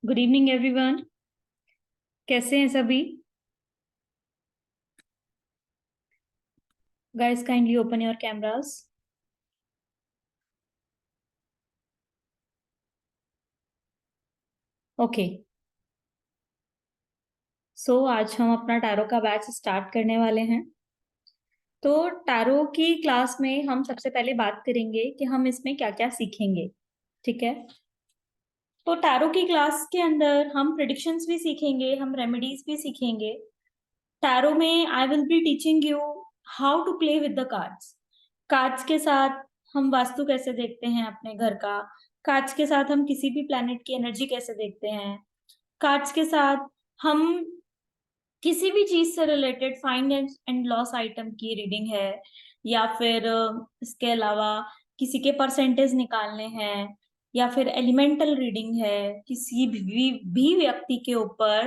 Good evening everyone. कैसे हैं सभी? Guys kindly open your cameras. Okay. So आज हम अपना टैरो का बैच स्टार्ट करने वाले हैं। तो टैरो की क्लास में हम सबसे पहले बात करेंगे कि हम इसमें क्या क्या सीखेंगे। ठीक है। तो टैरो की क्लास के अंदर हम प्रिडिक्शंस भी सीखेंगे, हम रेमेडीज भी सीखेंगे। टैरो में I will be teaching you how to play with the cards. Cards के साथ हम वास्तु कैसे देखते हैं अपने घर का। कार्ड्स के साथ हम किसी भी प्लैनेट की एनर्जी कैसे देखते हैं। कार्ड्स के साथ हम किसी भी चीज से related find and loss item की रीडिंग है, या फिर इसके अलावा किसी के परसेंटेज निकालने हैं, या फिर एलिमेंटल रीडिंग है किसी भी व्यक्ति के ऊपर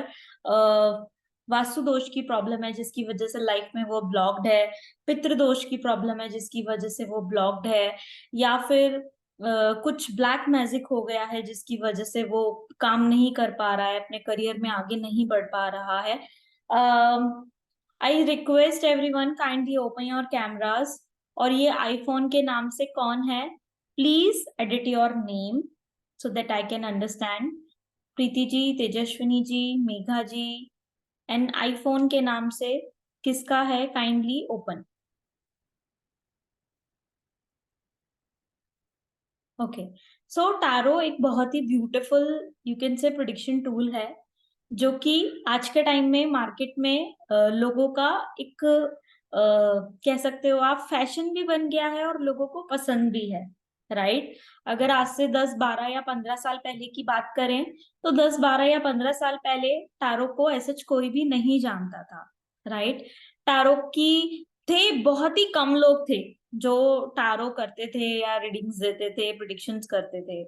वास्तु दोष की प्रॉब्लम है जिसकी वजह से लाइफ में वो ब्लॉक्ड है, पितृ दोष की प्रॉब्लम है जिसकी वजह से वो ब्लॉक्ड है, या फिर कुछ ब्लैक मैजिक हो गया है जिसकी वजह से वो काम नहीं कर पा रहा है, अपने करियर में आगे नहीं बढ़ पा रहा है। I request everyone kindly open your cameras. और ये आईफोन के नाम से कौन है? Please edit your name so that I can understand. Preeti ji, Tejaswini ji, Megha ji. And iPhone के नाम से किसका है? Kindly open. Okay. So tarot एक बहुत ही beautiful you can say prediction tool है, जो कि आज के टाइम में मार्केट में लोगों का एक कह सकते हो आप फैशन भी बन गया है और लोगों को पसंद भी है। राइट। अगर आज से 10 12 या 15 साल पहले की बात करें, तो 10 12 या 15 साल पहले टारो को ऐसा कोई भी नहीं जानता था। राइट। टारो की थे बहुत ही कम लोग थे जो टारो करते थे या रीडिंग्स देते थे, प्रिडिक्शंस करते थे।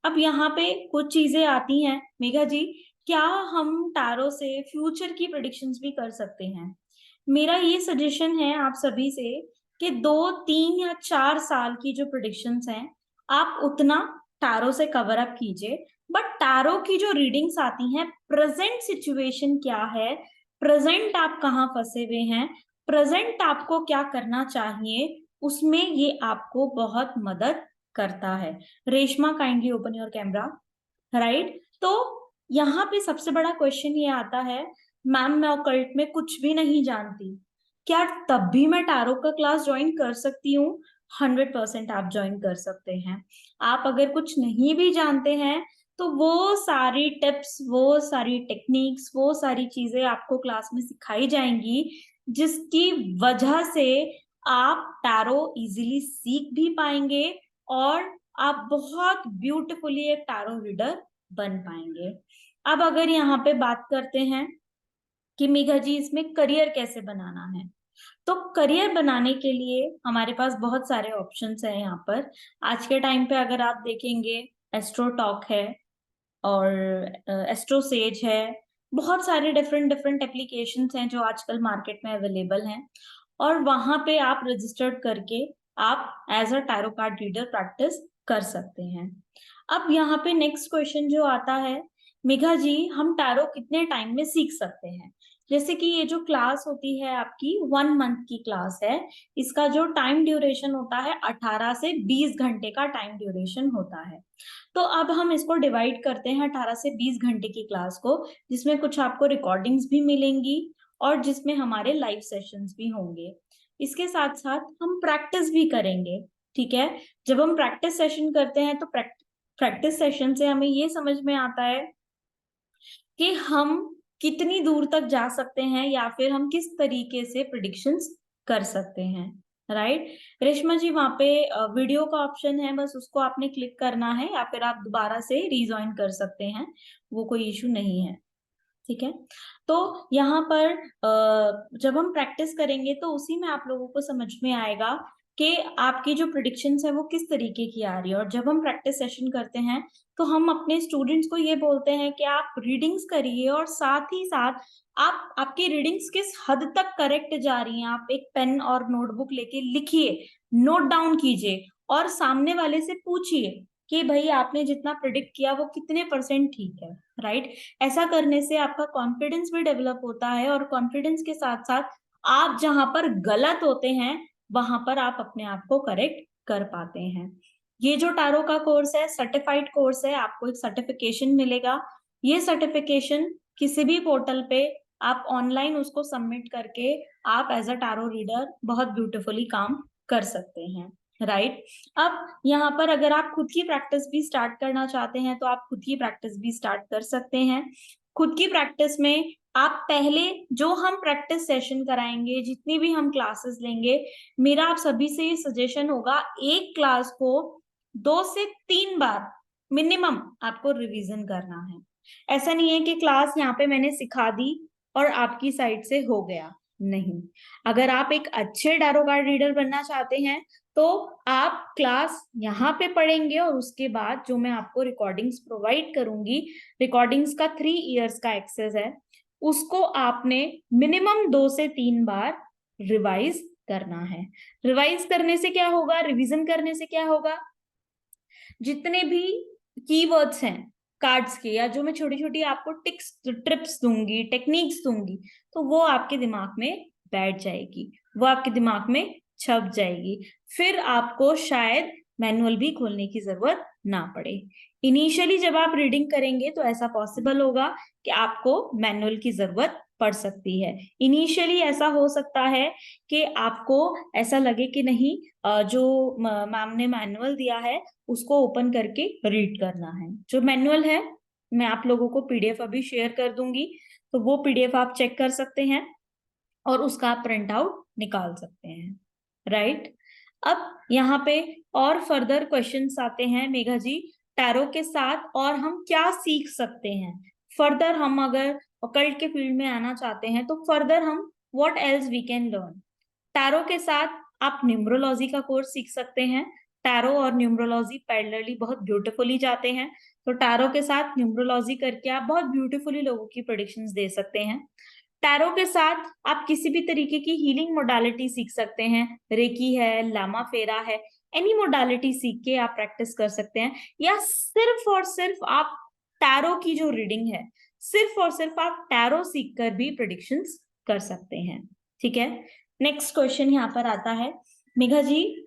अब यहाँ पे कुछ चीजें आती हैं मेघा जी। क्या हम टारो से फ्यूचर की प्रिडिक्शंस भी कर सकते हैं? मेरा ये सजेशन है आप सभी से कि 2 3 या 4 साल की जो प्रिडिक्शंस हैं, आप उतना टारो से कवर अप कीजिए। बट टारो की जो रीडिंग्स आती हैं, प्रेजेंट सिचुएशन क्या है, प्रेजेंट आप कहाँ फंसे हुए हैं, प्रेजेंट आपको क्या करना चाहिए, उसमें ये आपको बहुत मदद करता है। Reshma kindly open your camera. Right. तो यहाँ पे सबसे बड़ा क्वेश्चन ये आता है, मैम मैं ऑकल्ट में कुछ भी नहीं जानती, क्या तब भी मैं टैरो का क्लास ज्वाइन कर सकती हूँ? 100% आप ज्वाइन कर सकते हैं। आप अगर कुछ नहीं भी जानते हैं, तो वो सारी टिप्स, वो सारी टेक्निक्स, वो सारी चीजें आपको क्लास में सिखाई जाएंगी, जिसकी वजह से आप टैरो इजीली सीख भी पाएंगे और आप बहुत ब्यूटीफुली एक टैरो रीडर बन पाएंगे। अब अगर यहाँ पे बात करते हैं कि मेघा जी इसमें करियर कैसे बनाना है, तो करियर बनाने के लिए हमारे पास बहुत सारे ऑप्शंस हैं यहाँ पर। आज के टाइम पे अगर आप देखेंगे, एस्ट्रो टॉक है और एस्ट्रो सेज है। बहुत सारे डिफरेंट डिफरेंट एप्लीकेशंस हैं जो आजकल मार्केट में अवेलेबल हैं, और वहां पे आप रजिस्टर्ड करके आप as a tarot card reader practice कर सकते हैं। अब यहाँ पे नेक्स्ट क्वेश्चन जो आता है, मेघा जी हम टैरो कितने टाइम में सीख सकते हैं? जैसे कि ये जो क्लास होती है आपकी 1 मंथ की क्लास है, इसका जो टाइम ड्यूरेशन होता है 18 से 20 घंटे का टाइम ड्यूरेशन होता है। तो अब हम इसको डिवाइड करते हैं 18 से 20 घंटे की क्लास को, जिसमें कुछ आपको रिकॉर्डिंग्स भी मिलेंगी और जिसमें हमारे लाइव सेशंस भी होंगे। इसके साथ साथ हम प्रैक्टिस भी करेंगे। ठीक है। जब हम प्रैक्टिस सेशन करते हैं, तो प्रैक्टिस सेशन से हमें ये समझ में आता है कि हम कितनी दूर तक जा सकते हैं, या फिर हम किस तरीके से प्रिडिक्शंस कर सकते हैं। राइट। रेशमा जी वहां पे वीडियो का ऑप्शन है, बस उसको आपने क्लिक करना है, या फिर आप दोबारा से रीजॉइन कर सकते हैं, वो कोई इशू नहीं है। ठीक है। तो यहाँ पर जब हम प्रैक्टिस करेंगे तो उसी में आप लोगों को समझ में आएगा कि आपकी जो प्रिडिक्शंस है वो किस तरीके की आ रही है। और जब हम प्रैक्टिस सेशन करते हैं, तो हम अपने स्टूडेंट्स को ये बोलते हैं कि आप रीडिंग्स करिए, और साथ ही साथ आप आपकी रीडिंग्स किस हद तक करेक्ट जा रही हैं, आप एक पेन और नोटबुक लेके लिखिए, नोट डाउन कीजिए और सामने वाले से पूछिए कि भाई आपने जितना प्रिडिक्ट किया वो कितने परसेंट ठीक है, राइट। ऐसा करने से आपका कॉन्फिडेंस भी डेवलप होता है, और कॉन्फिडेंस के साथ साथ आप जहां पर गलत होते हैं वहां पर आप अपने आप को करेक्ट कर पाते हैं। ये जो टैरो का कोर्स है सर्टिफाइड कोर्स है, आपको एक सर्टिफिकेशन मिलेगा। ये सर्टिफिकेशन किसी भी पोर्टल पे आप ऑनलाइन उसको सबमिट करके आप एज अ टैरो रीडर बहुत ब्यूटीफुली काम कर सकते हैं, राइट। अब यहाँ पर अगर आप खुद की प्रैक्टिस भी स्टार्ट करना चाहते हैं तो आप खुद की प्रैक्टिस भी स्टार्ट कर सकते हैं। खुद की प्रैक्टिस में आप पहले जो हम प्रैक्टिस सेशन कराएंगे, जितनी भी हम क्लासेस लेंगे, मेरा आप सभी से ये सजेशन होगा, एक क्लास को 2 से 3 बार मिनिमम आपको रिवीजन करना है। ऐसा नहीं है कि क्लास यहाँ पे मैंने सिखा दी और आपकी साइड से हो गया, नहीं। अगर आप एक अच्छे टैरो कार्ड रीडर बनना चाहते हैं तो आप क्लास यहाँ पे पढ़ेंगे, और उसके बाद जो मैं आपको रिकॉर्डिंग्स प्रोवाइड करूंगी, रिकॉर्डिंग्स का 3 इयर्स का एक्सेस है, उसको आपने मिनिमम 2 से 3 बार रिवाइज करना है। रिवाइज करने से क्या होगा, रिवीजन करने से क्या होगा, जितने भी कीवर्ड्स हैं कार्ड्स के, या जो मैं छोटी छोटी आपको ट्रिप्स दूंगी, टेक्निक्स दूंगी, तो वो आपके दिमाग में बैठ जाएगी, वो आपके दिमाग में छप जाएगी। फिर आपको शायद मैनुअल भी खोलने की जरूरत ना पड़े। इनिशियली जब आप रीडिंग करेंगे तो ऐसा पॉसिबल होगा कि आपको मैनुअल की जरूरत पड़ सकती है। इनिशियली ऐसा हो सकता है कि आपको ऐसा लगे कि नहीं, जो मैम ने मैनुअल दिया है उसको ओपन करके रीड करना है। जो मैनुअल है मैं आप लोगों को पीडीएफ अभी शेयर कर दूंगी, तो वो पीडीएफ आप चेक कर सकते हैं और उसका आप प्रिंट आउट निकाल सकते हैं, राइट। अब यहाँ पे और फर्दर क्वेश्चंस आते हैं, मेघा जी, टैरो के साथ और हम क्या सीख सकते हैं फर्दर, हम अगर ऑकल्ट के फील्ड में आना चाहते हैं तो फर्दर हम what else we can learn. Tarot के साथ आप न्यूमरोलॉजी का कोर्स सीख सकते हैं। टैरो और न्यूमरोलॉजी पैरेलली बहुत ब्यूटीफुली जाते हैं, तो टैरो के साथ न्यूमरोलॉजी करके आप बहुत ब्यूटीफुली लोगों की प्रेडिक्शंस दे सकते हैं। टैरो के साथ आप किसी भी तरीके की हीलिंग मोडालिटी सीख सकते हैं, रेकी है, लामा फेरा है, एनी मोडालिटी सीख के आप प्रैक्टिस कर सकते हैं। या सिर्फ और सिर्फ आप टैरो की जो रीडिंग है, सिर्फ और सिर्फ आप टैरो सीख कर भी प्रेडिक्शंस कर सकते हैं, ठीक है। नेक्स्ट क्वेश्चन यहाँ पर आता है, मेघा जी,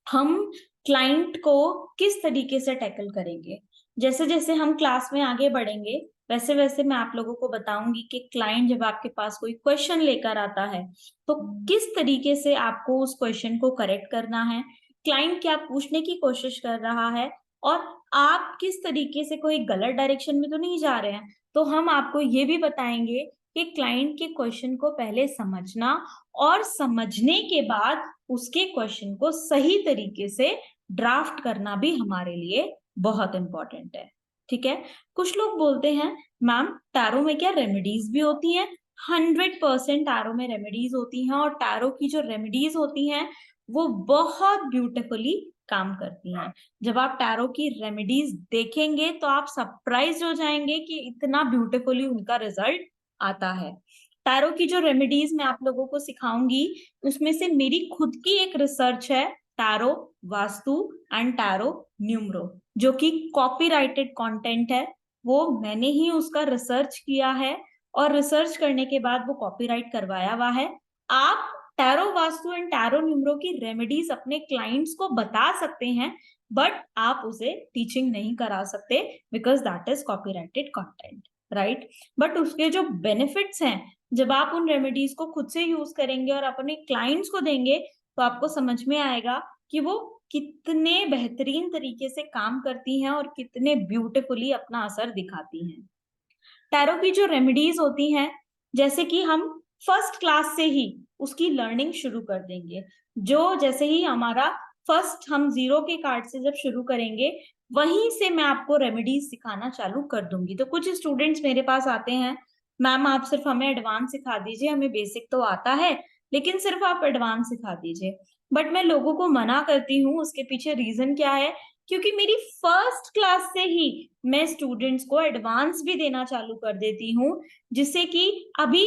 हम क्लाइंट को किस तरीके से टैकल करेंगे। जैसे जैसे हम क्लास में आगे बढ़ेंगे वैसे वैसे मैं आप लोगों को बताऊंगी कि क्लाइंट जब आपके पास कोई क्वेश्चन लेकर आता है तो किस तरीके से आपको उस क्वेश्चन को करेक्ट करना है, क्लाइंट क्या पूछने की कोशिश कर रहा है, और आप किस तरीके से कोई गलत डायरेक्शन में तो नहीं जा रहे हैं। तो हम आपको ये भी बताएंगे कि क्लाइंट के क्वेश्चन को पहले समझना, और समझने के बाद उसके क्वेश्चन को सही तरीके से ड्राफ्ट करना भी हमारे लिए बहुत इंपॉर्टेंट है, ठीक है। कुछ लोग बोलते हैं मैम टैरो में क्या रेमेडीज भी होती हैं। 100% टैरो में रेमेडीज होती हैं, और टैरो की जो रेमेडीज होती हैं वो बहुत ब्यूटीफुली काम करती हैं। जब आप टैरो की रेमेडीज देखेंगे तो आप सरप्राइज हो जाएंगे कि इतना ब्यूटीफुली उनका रिजल्ट आता है। टैरो की जो रेमेडीज मैं आप लोगों को सिखाऊंगी उसमें से मेरी खुद की एक रिसर्च है, tarot vastu and tarot numero, जो कि कॉपीराइटेड कंटेंट है। वो मैंने ही उसका रिसर्च किया है, और रिसर्च करने के बाद वो कॉपीराइट करवाया हुआ है। आप tarot vastu and tarot numero की रेमेडीज अपने क्लाइंट्स को बता सकते हैं, बट आप उसे टीचिंग नहीं करा सकते because that is copyrighted content, right. But उसके जो बेनिफिट्स हैं, जब आप उन रेमेडीज को खुद से यूज करेंगे और अपने क्लाइंट्स को देंगे तो आपको समझ में आएगा कि वो कितने बेहतरीन तरीके से काम करती हैं और कितने ब्यूटीफुली अपना असर दिखाती हैं। टैरो की जो रेमेडीज होती हैं, जैसे कि हम फर्स्ट क्लास से ही उसकी लर्निंग शुरू कर देंगे। जो जैसे ही हमारा फर्स्ट हम 0 के कार्ड से जब शुरू करेंगे वहीं से मैं आपको रेमेडीज सिखाना चालू कर दूंगी। तो कुछ स्टूडेंट्स मेरे पास आते हैं, मैम आप सिर्फ हमें एडवांस सिखा दीजिए, हमें बेसिक तो आता है लेकिन सिर्फ आप एडवांस सिखा दीजिए। बट मैं लोगों को मना करती हूँ, उसके पीछे रीजन क्या है, क्योंकि मेरी फर्स्ट क्लास से ही मैं स्टूडेंट्स को एडवांस भी देना चालू कर देती हूँ, जिससे कि अभी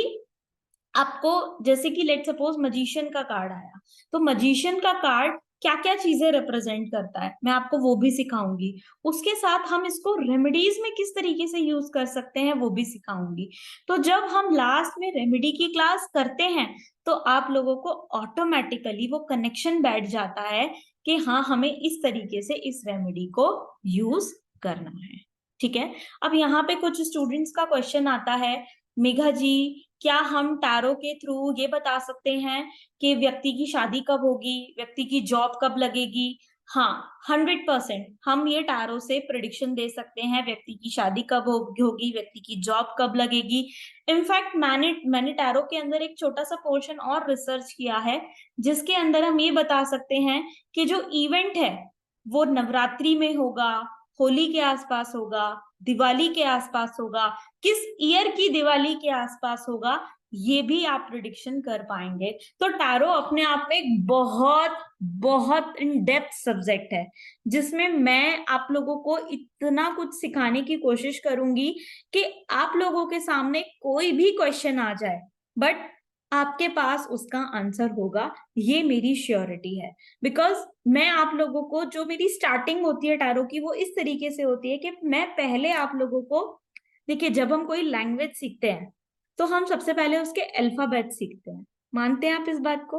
आपको, जैसे कि लेट सपोज मजिशियन का कार्ड आया, तो मजिशियन का कार्ड क्या क्या चीजें रिप्रेजेंट करता है, मैं आपको वो भी सिखाऊंगी। उसके साथ हम इसको रेमेडीज में किस तरीके से यूज कर सकते हैं वो भी सिखाऊंगी। तो जब हम लास्ट में रेमेडी की क्लास करते हैं तो आप लोगों को ऑटोमेटिकली वो कनेक्शन बैठ जाता है कि हाँ, हमें इस तरीके से इस रेमेडी को यूज करना है। ठीक है। अब यहाँ पे कुछ स्टूडेंट्स का क्वेश्चन आता है, मेघा जी क्या हम टैरो के थ्रू ये बता सकते हैं कि व्यक्ति की शादी कब होगी, व्यक्ति की जॉब कब लगेगी? हाँ, 100% हम ये टैरो से प्रिडिक्शन दे सकते हैं व्यक्ति की शादी कब होगी, व्यक्ति की जॉब कब लगेगी। इनफैक्ट मैंने टैरो के अंदर एक छोटा सा पोर्शन और रिसर्च किया है जिसके अंदर हम ये बता सकते हैं कि जो इवेंट है वो नवरात्रि में होगा, होली के आसपास होगा, दिवाली के आसपास होगा, किस ईयर की दिवाली के आसपास होगा, ये भी आप प्रिडिक्शन कर पाएंगे। तो टैरो अपने आप में एक बहुत बहुत इन डेप्थ सब्जेक्ट है जिसमें मैं आप लोगों को इतना कुछ सिखाने की कोशिश करूंगी कि आप लोगों के सामने कोई भी क्वेश्चन आ जाए बट आपके पास उसका आंसर होगा, ये मेरी श्योरिटी है। बिकॉज मैं आप लोगों को, जो मेरी स्टार्टिंग होती है टैरो की वो इस तरीके से होती है कि मैं पहले आप लोगों को, देखिए जब हम कोई लैंग्वेज सीखते हैं तो हम सबसे पहले उसके अल्फाबेट सीखते हैं, मानते हैं आप इस बात को?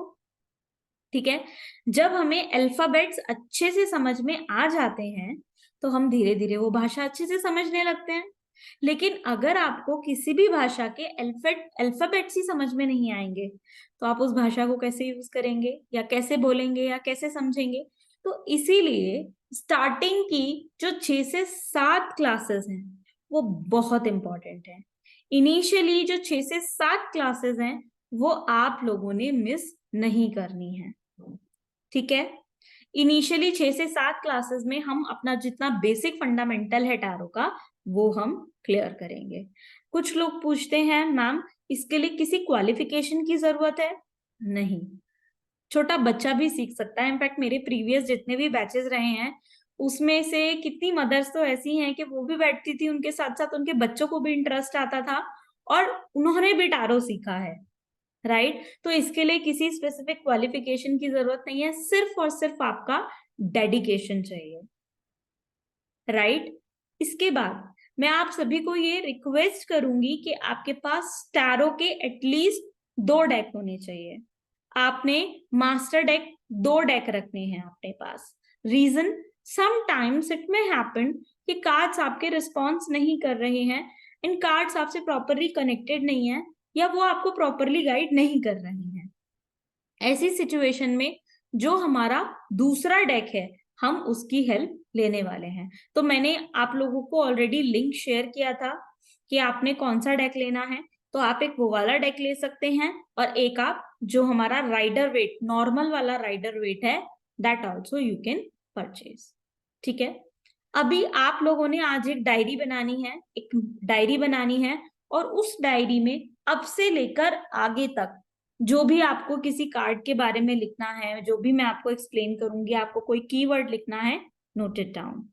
ठीक है। जब हमें अल्फाबेट्स अच्छे से समझ में आ जाते हैं तो हम धीरे धीरे वो भाषा अच्छे से समझने लगते हैं। लेकिन अगर आपको किसी भी भाषा के अल्फाबेट्स ही समझ में नहीं आएंगे तो आप उस भाषा को कैसे यूज करेंगे या कैसे बोलेंगे या कैसे समझेंगे? तो इसीलिए स्टार्टिंग की जो 6 से 7 क्लासेस हैं वो बहुत इंपॉर्टेंट है। इनिशियली जो 6 से 7 क्लासेस हैं वो आप लोगों ने मिस नहीं करनी है। ठीक है। इनिशियली 6 से 7 क्लासेस में हम अपना जितना बेसिक फंडामेंटल है टैरो का वो हम क्लियर करेंगे। कुछ लोग पूछते हैं मैम इसके लिए किसी क्वालिफिकेशन की जरूरत है? नहीं, छोटा बच्चा भी सीख सकता है। इनफैक्ट मेरे प्रीवियस जितने भी बैचेस रहे हैं उसमें से कितनी मदर्स तो ऐसी हैं कि वो भी बैठती थी, उनके साथ साथ उनके बच्चों को भी इंटरेस्ट आता था और उन्होंने भी टैरो सीखा है। राइट। तो इसके लिए किसी स्पेसिफिक क्वालिफिकेशन की जरूरत नहीं है, सिर्फ और सिर्फ आपका डेडिकेशन चाहिए। राइट। इसके बाद मैं आप सभी को ये रिक्वेस्ट करूंगी कि आपके पास टैरो के एटलीस्ट 2 डेक होने चाहिए। आपने मास्टर डेक 2 डेक रखने हैं अपने पास। Reason, sometimes it may happen कि कार्ड्स आपके रिस्पॉन्स नहीं कर रहे हैं, इन कार्ड्स आपसे प्रॉपरली कनेक्टेड नहीं है या वो आपको प्रॉपरली गाइड नहीं कर रहे हैं। ऐसी सिचुएशन में जो हमारा दूसरा डेक है हम उसकी हेल्प लेने वाले हैं। तो मैंने आप लोगों को ऑलरेडी लिंक शेयर किया था कि आपने कौन सा डेक लेना है, तो आप एक वो वाला डेक ले सकते हैं और एक आप जो हमारा राइडर वेट, नॉर्मल वाला राइडर वेट है, that also you can purchase. ठीक है। अभी आप लोगों ने आज एक डायरी बनानी है, एक डायरी बनानी है और उस डायरी में अब से लेकर आगे तक जो भी आपको किसी कार्ड के बारे में लिखना है, जो भी मैं आपको एक्सप्लेन करूंगी, आपको कोई कीवर्ड लिखना है, नोट इट डाउन।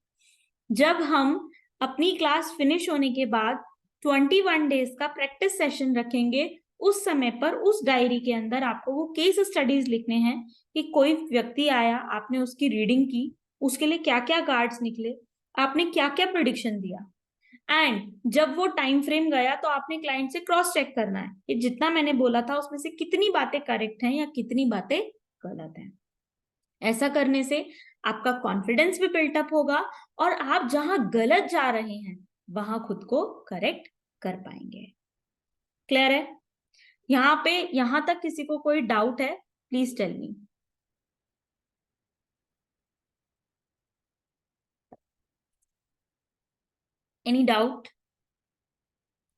जब हम अपनी क्लास फिनिश होने के बाद 21 डेज का प्रैक्टिस सेशन रखेंगे, उस समय पर उस डायरी के अंदर आपको वो केस स्टडीज लिखने हैं कि कोई व्यक्ति आया, आपने उसकी रीडिंग की, उसके लिए क्या क्या कार्ड्स निकले, आपने क्या क्या प्रिडिक्शन दिया, एंड जब वो टाइम फ्रेम गया तो आपने क्लाइंट से क्रॉस चेक करना है कि जितना मैंने बोला था उसमें से कितनी बातें करेक्ट हैं या कितनी बातें गलत हैं। ऐसा करने से आपका कॉन्फिडेंस भी बिल्टअप होगा और आप जहां गलत जा रहे हैं वहां खुद को करेक्ट कर पाएंगे। क्लियर है? यहाँ पे, यहां तक किसी को कोई डाउट है? Please tell me. Any doubt?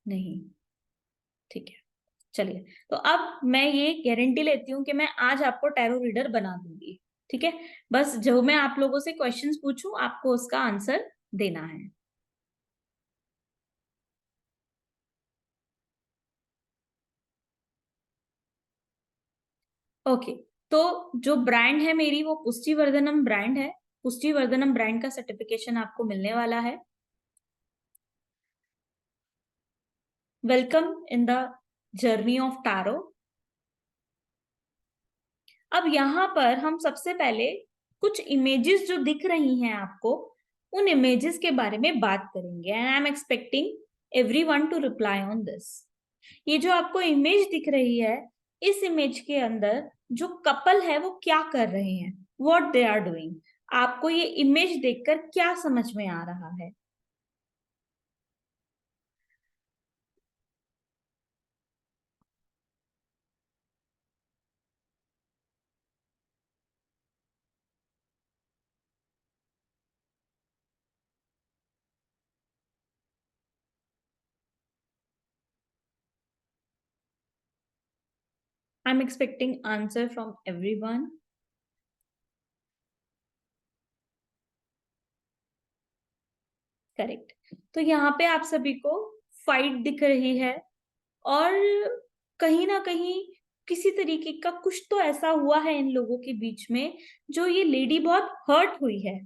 नहीं? ठीक है, चलिए। तो अब मैं ये गारंटी लेती हूँ कि मैं आज आपको टैरो रीडर बना दूंगी। ठीक है। बस जो मैं आप लोगों से क्वेश्चंस पूछूं आपको उसका आंसर देना है। ओके। तो जो ब्रांड है मेरी वो पुष्टि वर्धनम ब्रांड है। पुष्टि वर्धनम ब्रांड का सर्टिफिकेशन आपको मिलने वाला है। Welcome in the journey of tarot. अब यहाँ पर हम सबसे पहले कुछ इमेजेस जो दिख रही हैं आपको, उन इमेजेस के बारे में बात करेंगे and I am expecting everyone to reply on this. ये जो आपको इमेज दिख रही है, इस इमेज के अंदर जो कपल है वो क्या कर रहे हैं, व्हाट दे आर डूइंग, आपको ये इमेज देखकर क्या समझ में आ रहा है? आई am expecting answer from everyone. Correct. तो यहाँ पे आप सभी को फाइट दिख रही है, और कहीं ना कहीं किसी तरीके का कुछ तो ऐसा हुआ है इन लोगों के बीच में, जो ये लेडी बहुत हर्ट हुई है।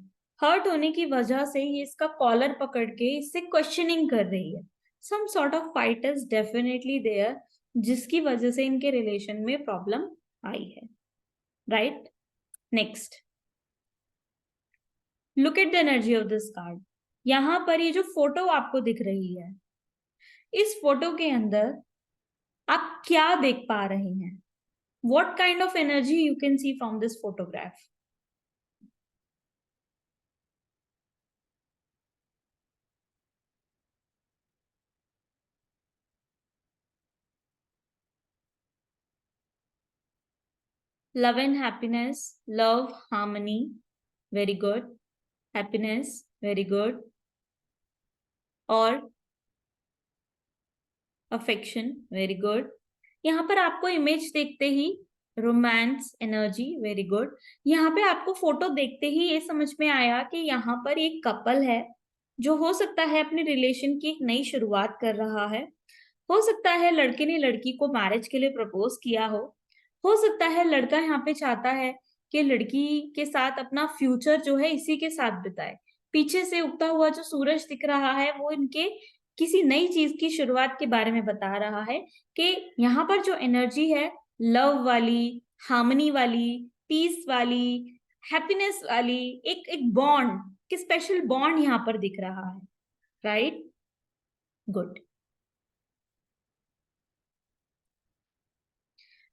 हर्ट होने की वजह से ये इसका कॉलर पकड़ के इससे क्वेश्चनिंग कर रही है। Some sort of fight is definitely there, जिसकी वजह से इनके रिलेशन में प्रॉब्लम आई है। Right. Next, look at the energy of this card. यहाँ पर ये जो फोटो आपको दिख रही है, इस फोटो के अंदर आप क्या देख पा रहे हैं? What kind of energy you can see from this photograph? Love and happiness, love, harmony, very good. Happiness, very good. और अफेक्शन, वेरी गुड। यहाँ पर आपको इमेज देखते ही रोमांस, एनर्जी, वेरी गुड। यहाँ पे आपको फोटो देखते ही ये समझ में आया कि यहाँ पर एक कपल है जो हो सकता है अपने रिलेशन की एक नई शुरुआत कर रहा है। हो सकता है लड़के ने लड़की को मैरिज के लिए प्रपोज किया हो सकता है लड़का यहाँ पे चाहता है कि लड़की के साथ अपना फ्यूचर जो है इसी के साथ बिताए। पीछे से उगता हुआ जो सूरज दिख रहा है वो इनके किसी नई चीज की शुरुआत के बारे में बता रहा है कि यहाँ पर जो एनर्जी है, लव वाली, हार्मनी वाली, पीस वाली, हैप्पीनेस वाली, एक एक बॉन्ड, कि स्पेशल बॉन्ड यहाँ पर दिख रहा है। Right, good.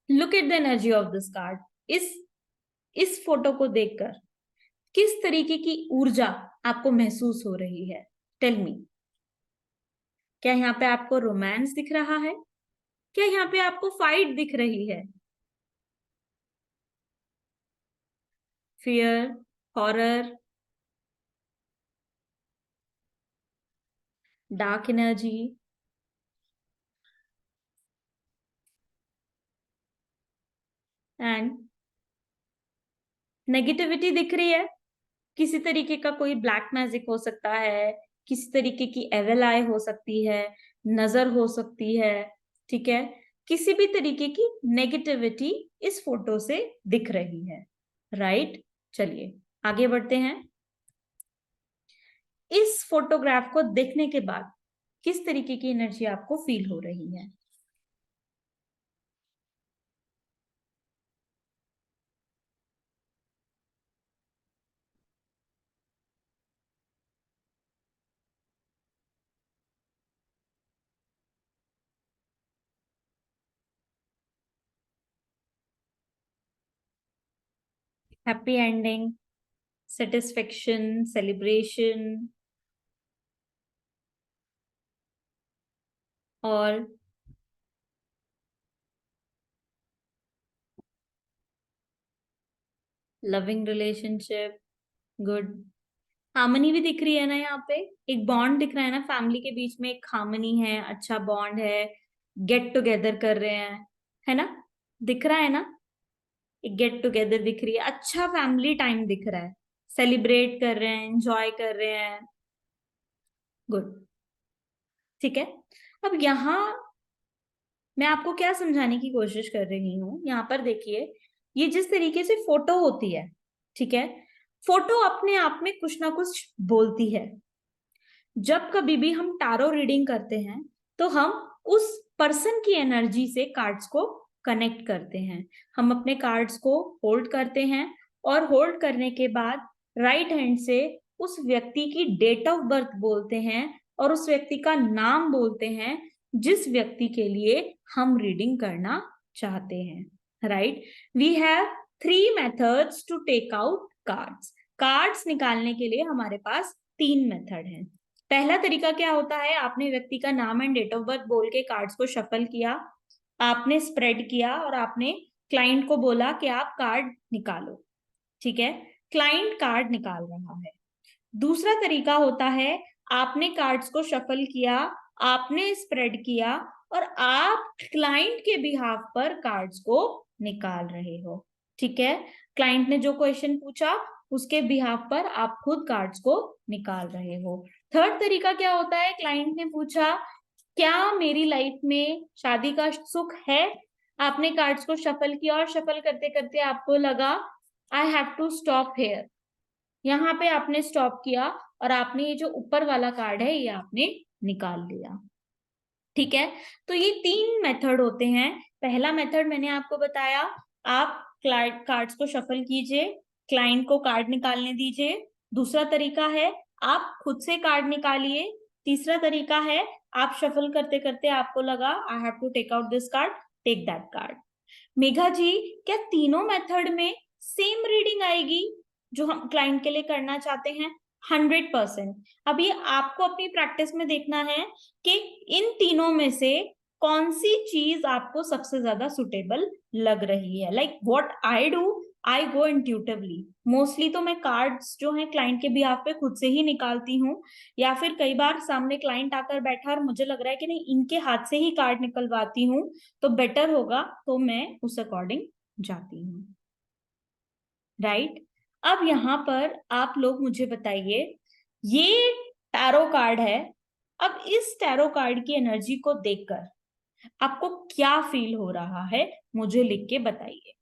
Look at the energy of this card. इस फोटो को देखकर किस तरीके की ऊर्जा आपको महसूस हो रही है? Tell me. क्या यहाँ पे आपको रोमांस दिख रहा है? क्या यहाँ पे आपको फाइट दिख रही है? Fear, horror, dark energy, and negativity दिख रही है? किसी तरीके का कोई ब्लैक मैजिक हो सकता है, किसी तरीके की एविल आई हो सकती है, नजर हो सकती है, ठीक है? किसी भी तरीके की नेगेटिविटी इस फोटो से दिख रही है। राइट, चलिए आगे बढ़ते हैं। इस फोटोग्राफ को देखने के बाद किस तरीके की एनर्जी आपको फील हो रही है? हैप्पी एंडिंग, सेटिस्फेक्शन, सेलिब्रेशन, और लविंग रिलेशनशिप, गुड। हार्मनी भी दिख रही है ना यहाँ पे? एक बॉन्ड दिख रहा है ना, फैमिली के बीच में एक हार्मनी है, अच्छा बॉन्ड है, गेट टुगेदर कर रहे हैं, है ना? दिख रहा है ना? एक गेट टुगेदर दिख रही है, अच्छा फैमिली टाइम दिख रहा है, सेलिब्रेट कर रहे हैं, एंजॉय कर रहे हैं, गुड। ठीक है। अब यहाँ मैं आपको क्या समझाने की कोशिश कर रही हूँ, यहाँ पर देखिए, ये जिस तरीके से फोटो होती है, ठीक है, फोटो अपने आप में कुछ ना कुछ बोलती है। जब कभी भी हम टारो रीडिंग करते हैं तो हम उस पर्सन की एनर्जी से कार्ड्स को कनेक्ट करते हैं। हम अपने कार्ड्स को होल्ड करते हैं और होल्ड करने के बाद राइट हैंड से उस व्यक्ति की डेट ऑफ बर्थ बोलते हैं और उस व्यक्ति का नाम बोलते हैं जिस व्यक्ति के लिए हम रीडिंग करना चाहते हैं। Right, we have 3 methods to take out cards. Cards निकालने के लिए हमारे पास 3 मेथड हैं। पहला तरीका क्या होता है, आपने व्यक्ति का नाम एंड डेट ऑफ बर्थ बोल के कार्ड्स को शफल किया, आपने स्प्रेड किया और आपने क्लाइंट को बोला कि आप कार्ड निकालो। ठीक है, क्लाइंट कार्ड निकाल रहा है। दूसरा तरीका होता है, आपने कार्ड्स को शफल किया, आपने स्प्रेड किया और आप क्लाइंट के बिहाफ पर कार्ड्स को निकाल रहे हो। ठीक है, क्लाइंट ने जो क्वेश्चन पूछा उसके बिहाफ पर आप खुद कार्ड्स को निकाल रहे हो। थर्ड तरीका क्या होता है, क्लाइंट ने पूछा क्या मेरी लाइफ में शादी का सुख है, आपने कार्ड्स को शफल किया और शफल करते करते आपको लगा I have to stop here, यहाँ पे आपने स्टॉप किया और आपने ये जो ऊपर वाला कार्ड है ये आपने निकाल लिया। ठीक है, तो ये 3 मेथड होते हैं। पहला मेथड मैंने आपको बताया, आप कार्ड्स को शफल कीजिए, क्लाइंट को कार्ड निकालने दीजिए। दूसरा तरीका है आप खुद से कार्ड निकालिए। तीसरा तरीका है आप शफल करते करते आपको लगा I have to take out this card, take that card. Megha ji, क्या तीनों मेथड में सेम रीडिंग आएगी जो हम क्लाइंट के लिए करना चाहते हैं? 100%। अब ये आपको अपनी प्रैक्टिस में देखना है कि इन तीनों में से कौन सी चीज आपको सबसे ज्यादा सुटेबल लग रही है। Like what I do, I go intuitively. Mostly तो मैं कार्ड्स जो है क्लाइंट के बिहाफ पे खुद से ही निकालती हूँ, या फिर कई बार सामने क्लाइंट आकर बैठा और मुझे लग रहा है कि नहीं इनके हाथ से ही कार्ड निकलवाती हूँ तो बेटर होगा, तो मैं उस अकॉर्डिंग जाती हूँ। राइट, अब यहाँ पर आप लोग मुझे बताइए, ये टैरो कार्ड है। अब इस टैरो कार्ड की एनर्जी को देखकर आपको क्या फील हो रहा है, मुझे लिख के बताइए।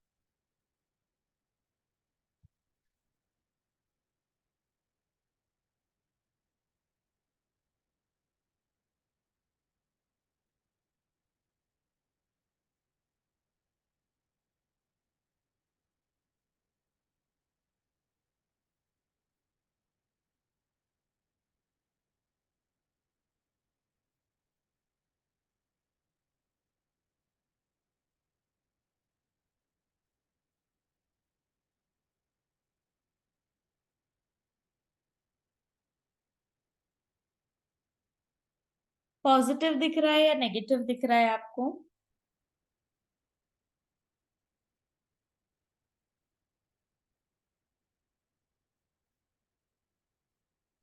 पॉजिटिव दिख रहा है या नेगेटिव दिख रहा है आपको?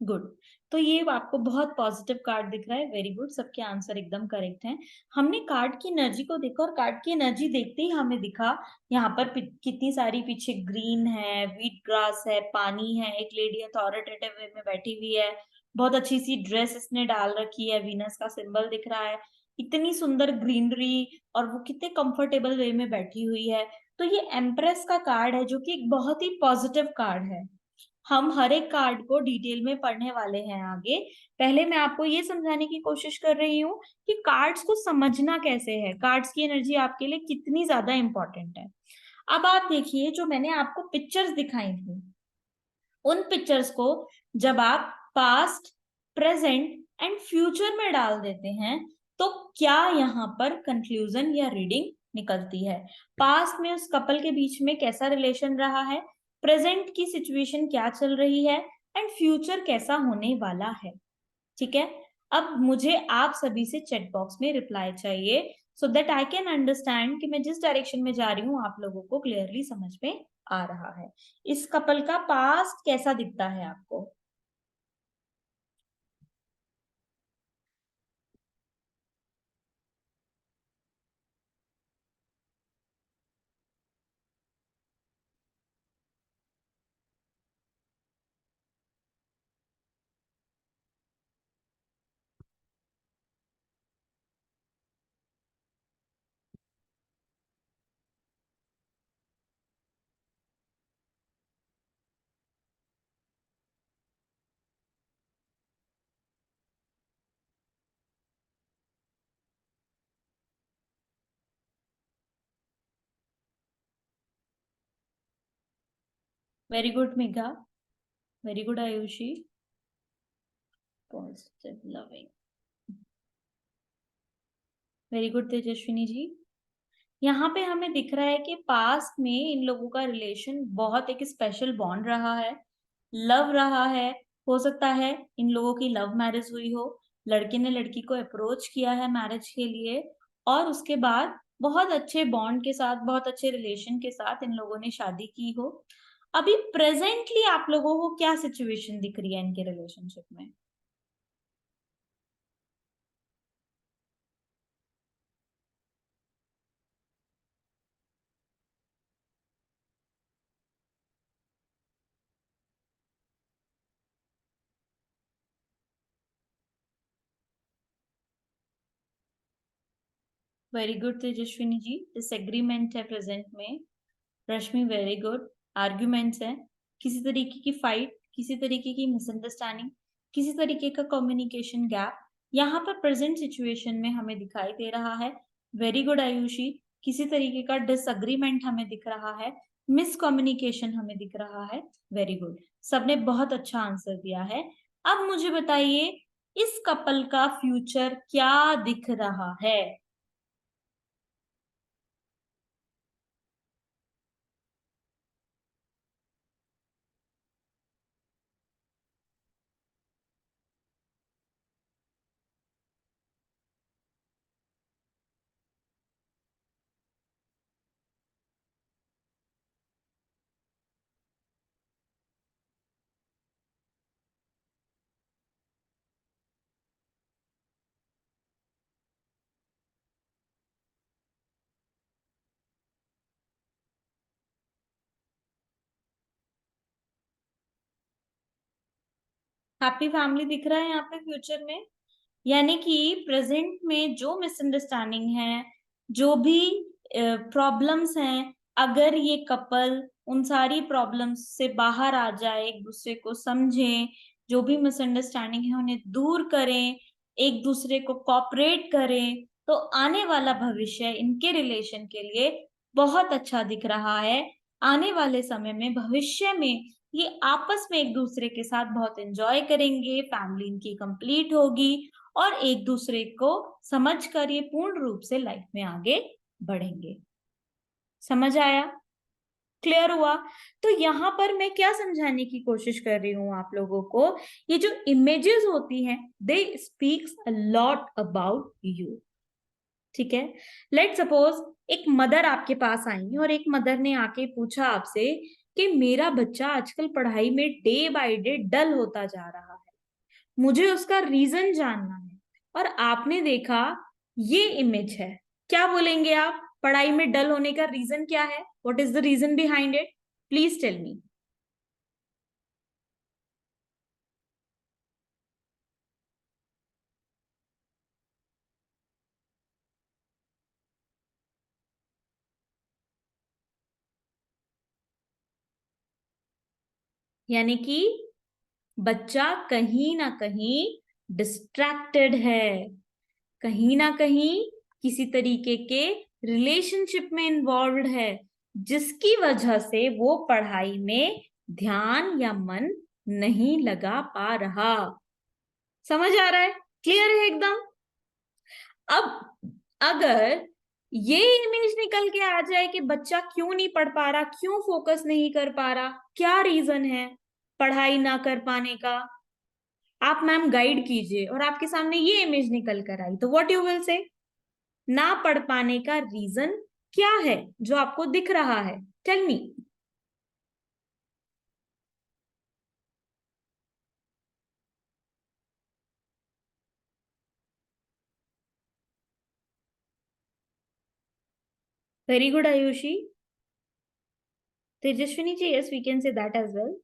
गुड, तो ये आपको बहुत पॉजिटिव कार्ड दिख रहा है। वेरी गुड, सबके आंसर एकदम करेक्ट हैं। हमने कार्ड की एनर्जी को देखा और कार्ड की एनर्जी देखते ही हमें दिखा यहाँ पर कितनी सारी पीछे ग्रीन है, व्हीट ग्रास है, पानी है, एक लेडी अथॉरिटेटिव वे में बैठी हुई है, बहुत अच्छी सी ड्रेस इसने डाल रखी है, वीनस का सिंबल दिख रहा है, इतनी सुंदर ग्रीनरी, और वो कितने कंफर्टेबल वे में बैठी हुई है। तो ये एम्प्रेस का कार्ड है जो कि एक बहुत ही पॉजिटिव कार्ड है। हम हर एक कार्ड को डिटेल में पढ़ने वाले हैं आगे। पहले मैं आपको ये समझाने की कोशिश कर रही हूँ कि कार्ड्स को समझना कैसे है, कार्ड्स की एनर्जी आपके लिए कितनी ज्यादा इंपॉर्टेंट है। अब आप देखिए, जो मैंने आपको पिक्चर्स दिखाई थी, उन पिक्चर्स को जब आप पास्ट, प्रेजेंट एंड फ्यूचर में डाल देते हैं तो क्या यहाँ पर कंक्लूजन या रीडिंग निकलती है? पास्ट में उस कपल के बीच में कैसा रिलेशन रहा है, प्रेजेंट की सिचुएशन क्या चल रही है एंड फ्यूचर कैसा होने वाला है। ठीक है, अब मुझे आप सभी से चैट बॉक्स में रिप्लाई चाहिए सो दैट आई कैन अंडरस्टैंड कि मैं जिस डायरेक्शन में जा रही हूँ आप लोगों को क्लियरली समझ में आ रहा है। इस कपल का पास्ट कैसा दिखता है आपको? Very good Megha, very good Ayushi, positive loving, very good Tejaswini ji. यहाँ पे हमें दिख रहा है कि पास्ट में इन लोगों का रिलेशन बहुत एक स्पेशल बॉन्ड रहा है, लव रहा है। हो सकता है इन लोगों की लव मैरिज हुई हो, लड़के ने लड़की को अप्रोच किया है मैरिज के लिए, और उसके बाद बहुत अच्छे बॉन्ड के साथ, बहुत अच्छे रिलेशन के साथ इन लोगों ने शादी की हो। अभी प्रेजेंटली आप लोगों को क्या सिचुएशन दिख रही है इनके रिलेशनशिप में? वेरी गुड तेजस्विनी जी, डिसएग्रीमेंट है प्रेजेंट में। रश्मि वेरी गुड, आर्ग्यूमेंट्स हैं, किसी तरीके की फाइट, किसी तरीके की मिसअंडरस्टैंडिंग, किसी तरीके का कम्युनिकेशन गैप यहाँ पर प्रेजेंट सिचुएशन में हमें दिखाई दे रहा है। वेरी गुड आयुषी, किसी तरीके का डिसएग्रीमेंट हमें दिख रहा है, मिसकम्युनिकेशन हमें दिख रहा है। वेरी गुड, सबने बहुत अच्छा आंसर दिया है। अब मुझे बताइए, इस कपल का फ्यूचर क्या दिख रहा है? हैप्पी फैमिली दिख रहा है यहाँ पे फ्यूचर में। यानी कि प्रेजेंट में जो मिसअंडरस्टैंडिंग है, जो भी प्रॉब्लम्स हैं, अगर ये कपल उन सारी प्रॉब्लम्स से बाहर आ जाए, एक दूसरे को समझें, जो भी मिसअंडरस्टैंडिंग है उन्हें दूर करें, एक दूसरे को कॉपरेट करें, तो आने वाला भविष्य इनके रिलेशन के लिए बहुत अच्छा दिख रहा है। आने वाले समय में, भविष्य में, ये आपस में एक दूसरे के साथ बहुत एंजॉय करेंगे, फैमिली इनकी कंप्लीट होगी, और एक दूसरे को समझकर ये पूर्ण रूप से लाइफ में आगे बढ़ेंगे। समझ आया? क्लियर हुआ? तो यहाँ पर मैं क्या समझाने की कोशिश कर रही हूँ आप लोगों को, ये जो इमेजेस होती हैं, they speaks a lot about you. ठीक है, लेट सपोज एक मदर आपके पास आई और एक मदर ने आके पूछा आपसे कि मेरा बच्चा आजकल पढ़ाई में डे बाय डे डल होता जा रहा है, मुझे उसका रीजन जानना है। और आपने देखा, ये इमेज है, क्या बोलेंगे आप? पढ़ाई में डल होने का रीजन क्या है? What is the reason behind it? Please tell me. यानी कि बच्चा कहीं ना कहीं डिस्ट्रैक्टेड है, कहीं ना कहीं किसी तरीके के रिलेशनशिप में इन्वॉल्व है, जिसकी वजह से वो पढ़ाई में ध्यान या मन नहीं लगा पा रहा। समझ आ रहा है? क्लियर है एकदम? अब अगर ये इमेज निकल के आ जाए कि बच्चा क्यों नहीं पढ़ पा रहा, क्यों फोकस नहीं कर पा रहा, क्या रीजन है पढ़ाई ना कर पाने का, आप मैम गाइड कीजिए, और आपके सामने ये इमेज निकल कर आई, तो व्हाट यू विल से? ना पढ़ पाने का रीजन क्या है जो आपको दिख रहा है? Tell me. Very good Ayushi, Tejaswini ji, yes we can say that as well.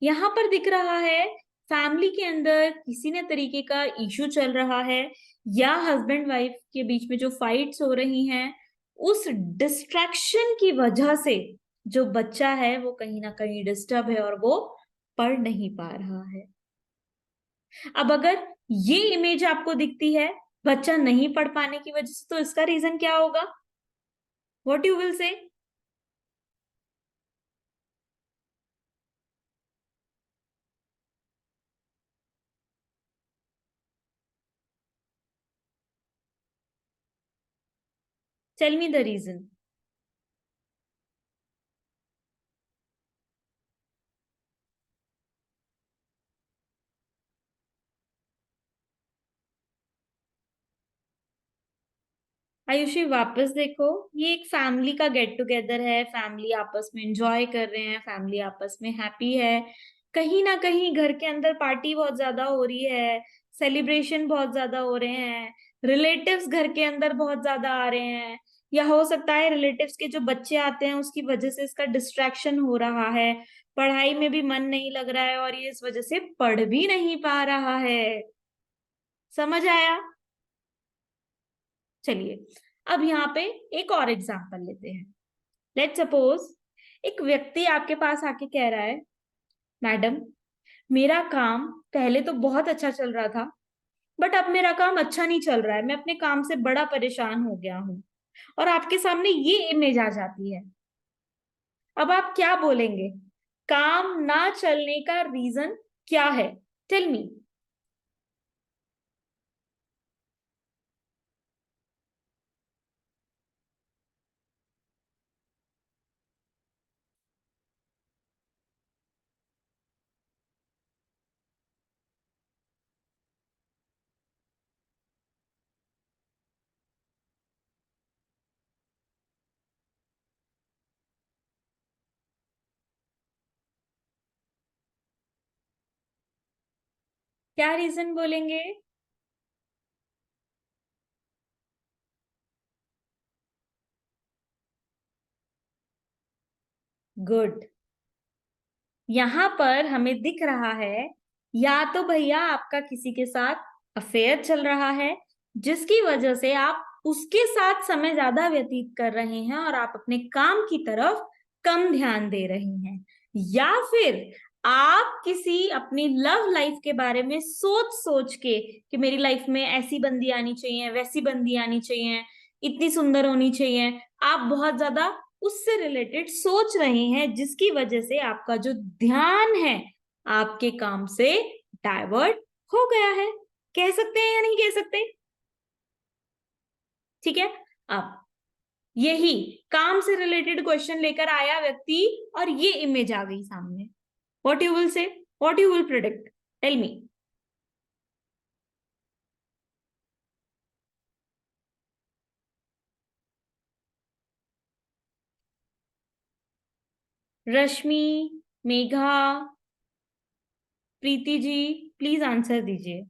यहाँ पर दिख रहा है फैमिली के अंदर किसी न तरीके का इशू चल रहा है, या हस्बैंड वाइफ के बीच में जो फाइट्स हो रही हैं, उस डिस्ट्रैक्शन की वजह से जो बच्चा है वो कहीं ना कहीं डिस्टर्ब है और वो पढ़ नहीं पा रहा है। अब अगर ये इमेज आपको दिखती है बच्चा नहीं पढ़ पाने की वजह से, तो इसका रीजन क्या होगा? What you will say? Tell me the reason. Ayushi वापस देखो, ये एक फैमिली का गेट टुगेदर है, फैमिली आपस में एंजॉय कर रहे हैं, फैमिली आपस में हैप्पी है। कहीं ना कहीं घर के अंदर पार्टी बहुत ज्यादा हो रही है, सेलिब्रेशन बहुत ज्यादा हो रहे हैं, रिलेटिव्स घर के अंदर बहुत ज्यादा आ रहे हैं, या हो सकता है रिलेटिव्स के जो बच्चे आते हैं उसकी वजह से इसका डिस्ट्रैक्शन हो रहा है, पढ़ाई में भी मन नहीं लग रहा है और ये इस वजह से पढ़ भी नहीं पा रहा है। समझ आया? चलिए, अब यहाँ पे एक और एग्जांपल लेते हैं। लेट सपोज एक व्यक्ति आपके पास आके कह रहा है, मैडम मेरा काम पहले तो बहुत अच्छा चल रहा था, बट अब मेरा काम अच्छा नहीं चल रहा है, मैं अपने काम से बड़ा परेशान हो गया हूँ। और आपके सामने ये इमेज आ जाती है, अब आप क्या बोलेंगे? काम ना चलने का रीजन क्या है? Tell me. क्या रीजन बोलेंगे? गुड। यहां पर हमें दिख रहा है, या तो भैया आपका किसी के साथ अफेयर चल रहा है, जिसकी वजह से आप उसके साथ समय ज्यादा व्यतीत कर रहे हैं और आप अपने काम की तरफ कम ध्यान दे रहे हैं, या फिर आप किसी अपनी लव लाइफ के बारे में सोच सोच के कि मेरी लाइफ में ऐसी बंदी आनी चाहिए, वैसी बंदी आनी चाहिए, इतनी सुंदर होनी चाहिए, आप बहुत ज्यादा उससे रिलेटेड सोच रहे हैं, जिसकी वजह से आपका जो ध्यान है आपके काम से डाइवर्ट हो गया है। कह सकते हैं या नहीं कह सकते? ठीक है। अब यही काम से रिलेटेड क्वेश्चन लेकर आया व्यक्ति और ये इमेज आ गई सामने, what you will say, what you will predict? Tell me. Rashmi, Megha, Preeti ji, please answer दीजिए।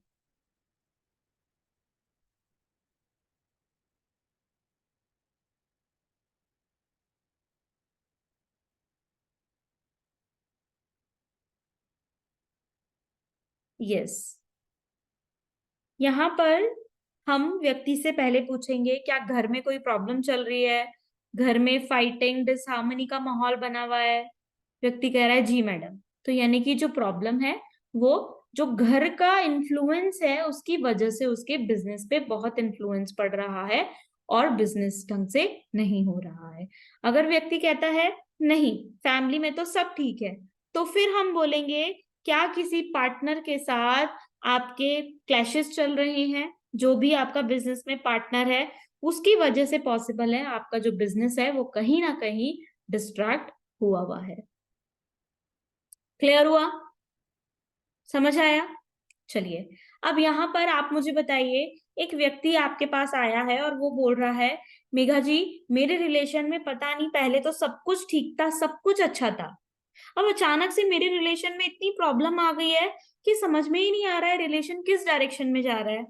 यस। यहाँ पर हम व्यक्ति से पहले पूछेंगे क्या घर में कोई प्रॉब्लम चल रही है, घर में फाइटिंग डिसहार्मनी का माहौल बना हुआ है। व्यक्ति कह रहा है जी मैडम। तो यानी कि जो प्रॉब्लम है वो जो घर का इन्फ्लुएंस है उसकी वजह से उसके बिजनेस पे बहुत इन्फ्लुएंस पड़ रहा है और बिजनेस ढंग से नहीं हो रहा है। अगर व्यक्ति कहता है नहीं, फैमिली में तो सब ठीक है, तो फिर हम बोलेंगे क्या किसी पार्टनर के साथ आपके क्लैशेस चल रहे हैं? जो भी आपका बिजनेस में पार्टनर है उसकी वजह से पॉसिबल है आपका जो बिजनेस है वो कहीं ना कहीं डिस्ट्रैक्ट हुआ हुआ है। क्लियर हुआ? समझ आया? चलिए, अब यहाँ पर आप मुझे बताइए, एक व्यक्ति आपके पास आया है और वो बोल रहा है, मेघा जी मेरे रिलेशन में पता नहीं पहले तो सब कुछ ठीक था, सब कुछ अच्छा था, अब अचानक से मेरे रिलेशन में इतनी प्रॉब्लम आ गई है कि समझ में ही नहीं आ रहा है रिलेशन किस डायरेक्शन में जा रहा है।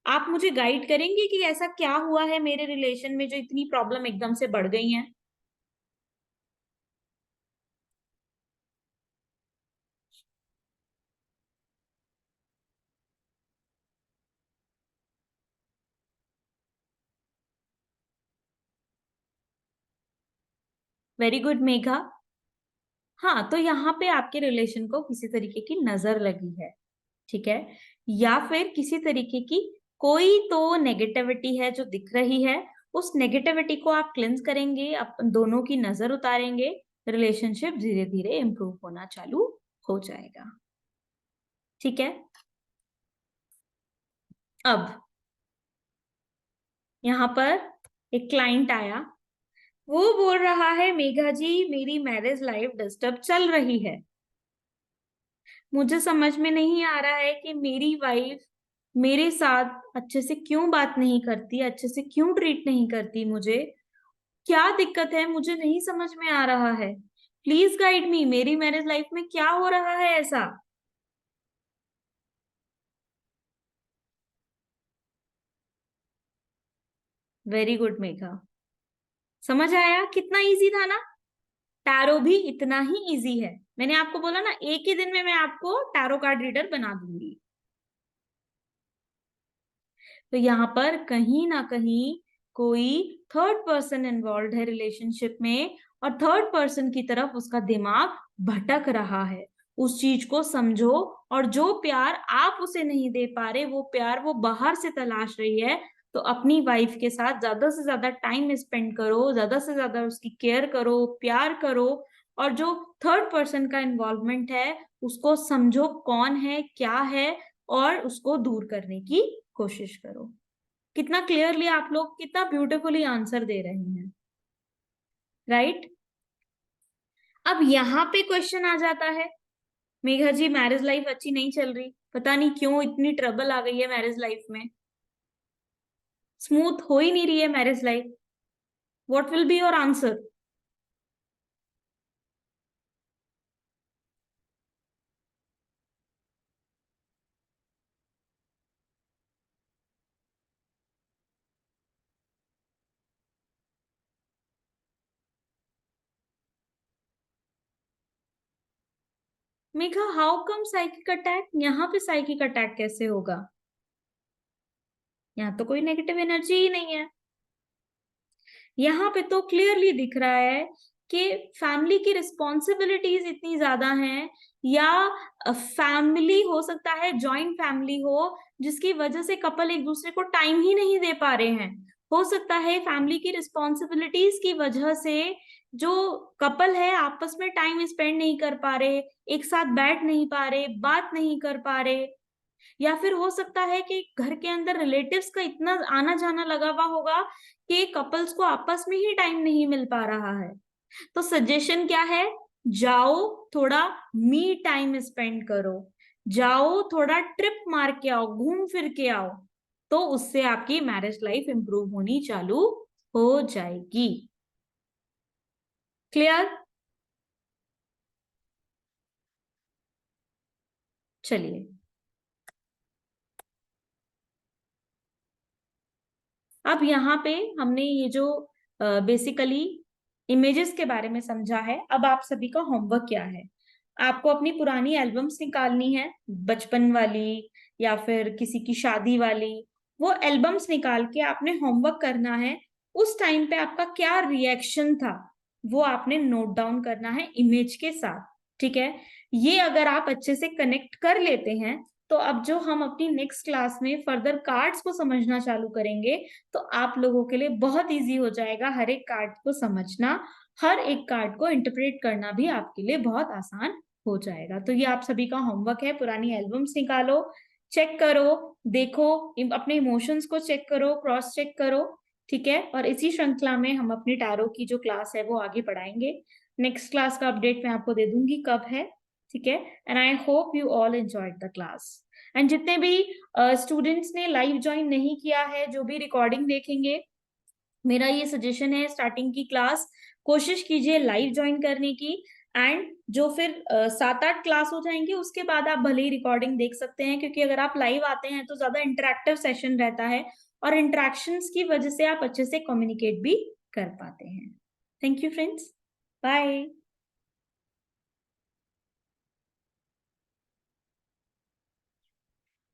आप मुझे गाइड करेंगे कि ऐसा क्या हुआ है मेरे रिलेशन में जो इतनी प्रॉब्लम एकदम से बढ़ गई है? Very good Megha. हाँ, तो यहाँ पे आपके रिलेशन को किसी तरीके की नजर लगी है, ठीक है, या फिर किसी तरीके की कोई तो नेगेटिविटी है जो दिख रही है, उस नेगेटिविटी को आप क्लिंस करेंगे, अपन दोनों की नजर उतारेंगे, रिलेशनशिप धीरे धीरे इंप्रूव होना चालू हो जाएगा। ठीक है। अब यहाँ पर एक क्लाइंट आया, वो बोल रहा है मेघा जी मेरी मैरिज लाइफ डिस्टर्ब चल रही है। मुझे समझ में नहीं आ रहा है कि मेरी वाइफ मेरे साथ अच्छे से क्यों बात नहीं करती, अच्छे से क्यों ट्रीट नहीं करती, मुझे क्या दिक्कत है, मुझे नहीं समझ में आ रहा है। प्लीज गाइड मी, मेरी मैरिज लाइफ में क्या हो रहा है ऐसा। वेरी गुड मेघा, समझ आया कितना इजी था ना। टैरो भी इतना ही इजी है। मैंने आपको बोला ना, एक ही दिन में मैं आपको टैरो कार्ड रीडर बना दूंगी। तो यहाँ पर कहीं ना कहीं कोई थर्ड पर्सन इन्वॉल्व है रिलेशनशिप में, और थर्ड पर्सन की तरफ उसका दिमाग भटक रहा है। उस चीज को समझो, और जो प्यार आप उसे नहीं दे पा रहे, वो प्यार वो बाहर से तलाश रही है। तो अपनी वाइफ के साथ ज्यादा से ज्यादा टाइम स्पेंड करो, ज्यादा से ज्यादा उसकी केयर करो, प्यार करो। और जो थर्ड पर्सन का इन्वॉल्वमेंट है उसको समझो कौन है क्या है, और उसको दूर करने की कोशिश करो। कितना क्लियरली आप लोग कितना ब्यूटीफुली आंसर दे रहे हैं, राइट। अब यहाँ पे क्वेश्चन आ जाता है, मेघा जी मैरिज लाइफ अच्छी नहीं चल रही, पता नहीं क्यों इतनी ट्रबल आ गई है मैरिज लाइफ में, स्मूथ हो ही नहीं रही है marriage life. What will be your answer? Megha how come psychic attack? यहाँ पे साइकिक अटैक कैसे होगा? यहाँ तो कोई नेगेटिव एनर्जी ही नहीं है। यहाँ पे तो क्लियरली दिख रहा है कि फैमिली की रिस्पॉन्सिबिलिटीज इतनी ज्यादा हैं, या फैमिली हो सकता है जॉइंट फैमिली हो, जिसकी वजह से कपल एक दूसरे को टाइम ही नहीं दे पा रहे हैं। हो सकता है फैमिली की रिस्पॉन्सिबिलिटीज की वजह से जो कपल है आपस में टाइम स्पेंड नहीं कर पा रहे, एक साथ बैठ नहीं पा रहे, बात नहीं कर पा रहे। या फिर हो सकता है कि घर के अंदर रिलेटिव्स का इतना आना जाना लगा हुआ होगा कि कपल्स को आपस में ही टाइम नहीं मिल पा रहा है। तो सजेशन क्या है? जाओ, थोड़ा मी टाइम स्पेंड करो, जाओ थोड़ा ट्रिप मार के आओ, घूम फिर के आओ। तो उससे आपकी मैरिज लाइफ इंप्रूव होनी चालू हो जाएगी। क्लियर? चलिए, अब यहाँ पे हमने ये जो बेसिकली इमेजेस के बारे में समझा है, अब आप सभी का होमवर्क क्या है? आपको अपनी पुरानी एल्बम्स निकालनी है, बचपन वाली या फिर किसी की शादी वाली। वो एल्बम्स निकाल के आपने होमवर्क करना है। उस टाइम पे आपका क्या रिएक्शन था वो आपने नोट डाउन करना है इमेज के साथ। ठीक है, ये अगर आप अच्छे से कनेक्ट कर लेते हैं, तो अब जो हम अपनी नेक्स्ट क्लास में फर्दर कार्ड्स को समझना चालू करेंगे, तो आप लोगों के लिए बहुत इजी हो जाएगा हर एक कार्ड को समझना। हर एक कार्ड को इंटरप्रेट करना भी आपके लिए बहुत आसान हो जाएगा। तो ये आप सभी का होमवर्क है, पुरानी एल्बम्स निकालो, चेक करो, देखो, अपने इमोशंस को चेक करो, क्रॉस चेक करो। ठीक है, और इसी श्रृंखला में हम अपनी टैरो की जो क्लास है वो आगे बढ़ाएंगे। नेक्स्ट क्लास का अपडेट मैं आपको दे दूंगी कब है। ठीक है, and I hope you all enjoyed the class. And जितने भी स्टूडेंट्स ने लाइव ज्वाइन नहीं किया है, जो भी रिकॉर्डिंग देखेंगे, मेरा ये सजेशन है, स्टार्टिंग की क्लास कोशिश कीजिए लाइव ज्वाइन करने की। एंड जो फिर 7-8 क्लास हो जाएंगे उसके बाद आप भले ही रिकॉर्डिंग देख सकते हैं, क्योंकि अगर आप लाइव आते हैं तो ज्यादा इंटरेक्टिव सेशन रहता है, और इंटरेक्शंस की वजह से आप अच्छे से कम्युनिकेट भी कर पाते हैं। Thank you friends, bye.